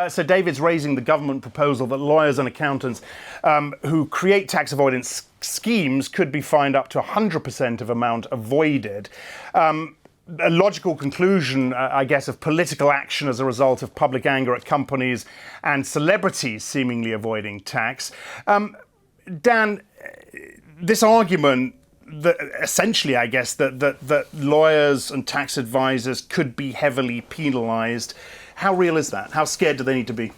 So David's raising the government proposal that lawyers and accountants who create tax avoidance schemes could be fined up to 100% of amount avoided. A logical conclusion, I guess, of political action as a result of public anger at companies and celebrities seemingly avoiding tax. Dan, this argument that essentially, I guess, that lawyers and tax advisors could be heavily penalised, how real is that? How scared do they need to be?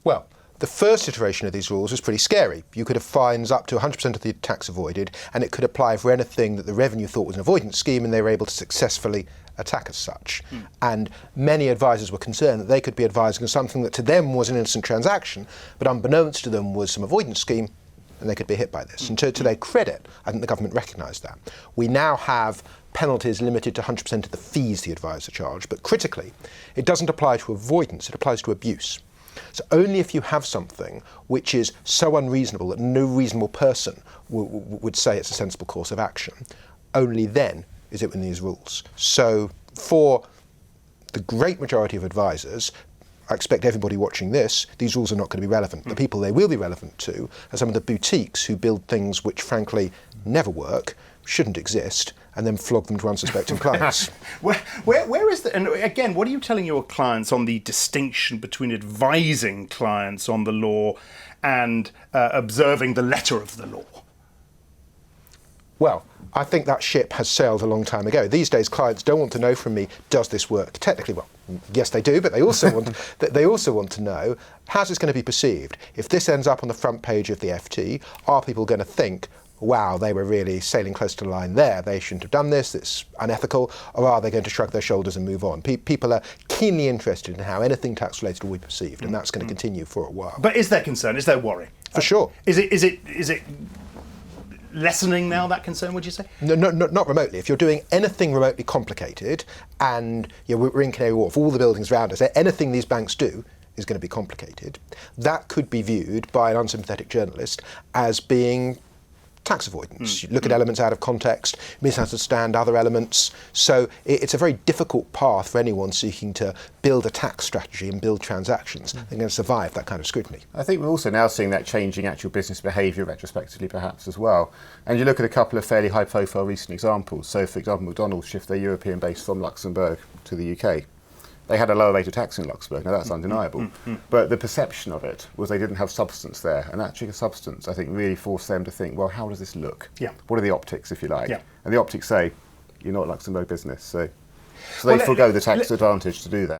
Well, the first iteration of these rules was pretty scary. You could have fines up to 100% of the tax avoided, and it could apply for anything that the revenue thought was an avoidance scheme, and they were able to successfully attack as such. And many advisors were concerned that they could be advising on something that to them was an innocent transaction, but unbeknownst to them was some avoidance scheme, and they could be hit by this. And to their credit, I think the government recognised that. We now have penalties limited to 100% of the fees the advisor charged, but critically, it doesn't apply to avoidance, it applies to abuse. So only if you have something which is so unreasonable that no reasonable person would say it's a sensible course of action, only then is it within these rules. So for the great majority of advisors, I expect everybody watching this, these rules are not going to be relevant. The people they will be relevant to are some of the boutiques who build things which frankly never work, shouldn't exist, and then flog them to unsuspecting clients. Where is the, and again, what are you telling your clients on the distinction between advising clients on the law and observing the letter of the law? Well, I think that ship has sailed a long time ago. These days, clients don't want to know from me, does this work? Technically, well, yes, they do, but they also want to know, how's this going to be perceived? If this ends up on the front page of the FT, are people going to think, wow, they were really sailing close to the line there, they shouldn't have done this, it's unethical, or are they going to shrug their shoulders and move on? People are keenly interested in how anything tax related will be perceived, and that's going to continue for a while. But is there concern? Is there worry? For sure. Is it lessening now, that concern, would you say? No, not remotely. If you're doing anything remotely complicated, and we're in Canary Wharf, all the buildings around us, anything these banks do is going to be complicated, that could be viewed by an unsympathetic journalist as being tax avoidance. You look at elements out of context, misunderstand other elements. So it's a very difficult path for anyone seeking to build a tax strategy and build transactions. They're going to survive that kind of scrutiny. I think we're also now seeing that changing actual business behaviour retrospectively perhaps as well. And you look at a couple of fairly high profile recent examples. So for example, McDonald's shift their European base from Luxembourg to the UK. They had a lower rate of tax in Luxembourg, now that's undeniable. But the perception of it was they didn't have substance there, and actually the substance, I think, really forced them to think, well, how does this look? Yeah. What are the optics, if you like? Yeah. And the optics say, you're not a Luxembourg business, so they forego the tax advantage to do that.